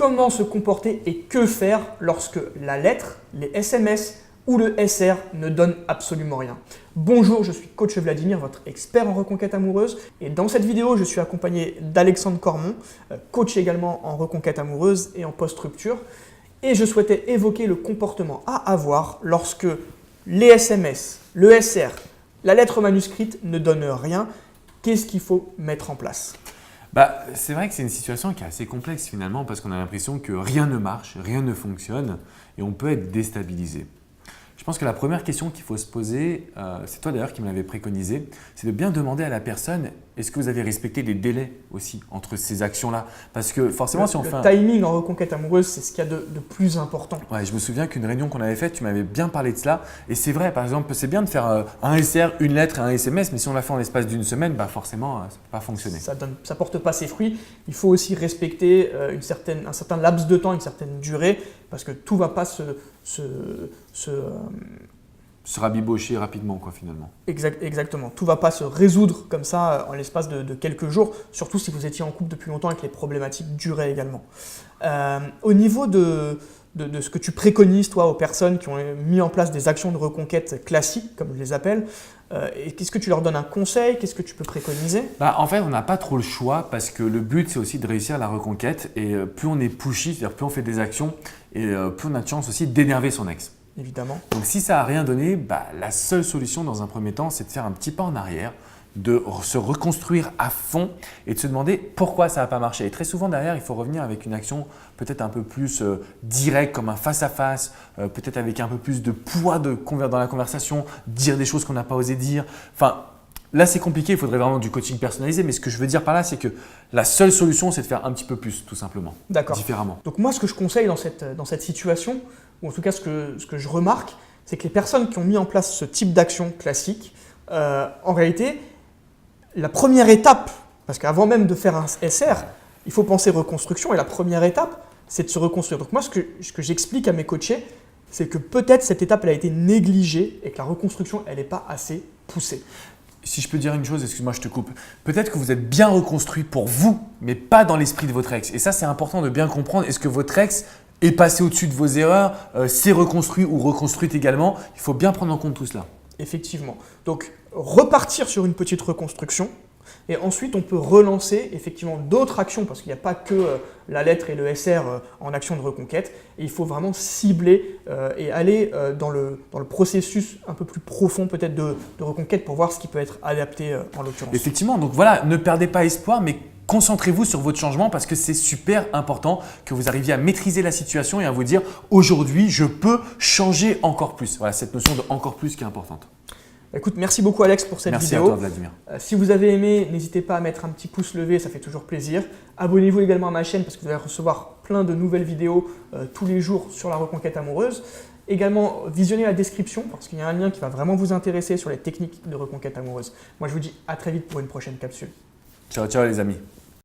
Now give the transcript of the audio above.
comment se comporter et que faire lorsque la lettre, les SMS ou le SR ne donnent absolument rien. Bonjour, je suis coach Vladimir, votre expert en reconquête amoureuse. Et dans cette vidéo, je suis accompagné d'Alexandre Cormon, coach également en reconquête amoureuse et en post-rupture. Et je souhaitais évoquer le comportement à avoir lorsque les SMS, le SR, la lettre manuscrite ne donnent rien. Qu'est-ce qu'il faut mettre en place ? C'est vrai que c'est une situation qui est assez complexe finalement parce qu'on a l'impression que rien ne marche, rien ne fonctionne et on peut être déstabilisé. Je pense que la première question qu'il faut se poser, c'est toi d'ailleurs qui me l'avais préconisé, c'est de bien demander à la personne est-ce que vous avez respecté des délais aussi entre ces actions-là? Parce que forcément, si on fait le timing en reconquête amoureuse, c'est ce qu'il y a de plus important. Ouais, je me souviens qu'une réunion qu'on avait faite, tu m'avais bien parlé de cela. Et c'est vrai, par exemple, c'est bien de faire un SR, une lettre et un SMS, mais si on l'a fait en l'espace d'une semaine, forcément, ça ne peut pas fonctionner. Ça ne porte pas ses fruits. Il faut aussi respecter un certain laps de temps, une certaine durée, parce que tout ne va pas se rabibocher rapidement, quoi, finalement. Exactement. Tout ne va pas se résoudre comme ça en l'espace de quelques jours, surtout si vous étiez en couple depuis longtemps et que les problématiques duraient également. Au niveau de ce que tu préconises, toi, aux personnes qui ont mis en place des actions de reconquête classiques, comme je les appelle, qu'est-ce que tu leur donnes un conseil? Qu'est-ce que tu peux préconiser? En fait, on n'a pas trop le choix parce que le but, c'est aussi de réussir la reconquête. Et plus on est pushy, c'est-à-dire plus on fait des actions, et plus on a de chance aussi d'énerver son ex. Évidemment. Donc si ça n'a rien donné, la seule solution dans un premier temps, c'est de faire un petit pas en arrière, de se reconstruire à fond et de se demander pourquoi ça n'a pas marché. Et très souvent derrière, il faut revenir avec une action peut-être un peu plus directe, comme un face-à-face, peut-être avec un peu plus de poids dans la conversation, dire des choses qu'on n'a pas osé dire. Enfin, là c'est compliqué, il faudrait vraiment du coaching personnalisé, mais ce que je veux dire par là, c'est que la seule solution, c'est de faire un petit peu plus, tout simplement. D'accord. Différemment. Donc moi, ce que je conseille dans cette situation, ou en tout cas ce que je remarque, c'est que les personnes qui ont mis en place ce type d'action classique, en réalité, la première étape, parce qu'avant même de faire un SR, il faut penser reconstruction et la première étape, c'est de se reconstruire. Donc moi, ce que j'explique à mes coachés, c'est que peut-être cette étape elle a été négligée et que la reconstruction, elle n'est pas assez poussée. Si je peux dire une chose, excuse-moi, je te coupe. Peut-être que vous êtes bien reconstruit pour vous, mais pas dans l'esprit de votre ex. Et ça, c'est important de bien comprendre. Est-ce que votre ex est passé au-dessus de vos erreurs, s'est reconstruit ou reconstruite également? Il faut bien prendre en compte tout cela. Effectivement. Donc, repartir sur une petite reconstruction et ensuite on peut relancer effectivement d'autres actions parce qu'il n'y a pas que la lettre et le SR en action de reconquête et il faut vraiment cibler et aller dans le processus un peu plus profond peut-être de reconquête pour voir ce qui peut être adapté en l'occurrence. Effectivement, donc voilà, ne perdez pas espoir mais concentrez-vous sur votre changement parce que c'est super important que vous arriviez à maîtriser la situation et à vous dire aujourd'hui je peux changer encore plus. Voilà, cette notion de encore plus qui est importante. Écoute, merci beaucoup Alex pour cette vidéo. Merci à toi Vladimir. Si vous avez aimé, n'hésitez pas à mettre un petit pouce levé, ça fait toujours plaisir. Abonnez-vous également à ma chaîne parce que vous allez recevoir plein de nouvelles vidéos tous les jours sur la reconquête amoureuse. Également, visionnez la description parce qu'il y a un lien qui va vraiment vous intéresser sur les techniques de reconquête amoureuse. Moi, je vous dis à très vite pour une prochaine capsule. Ciao, ciao les amis.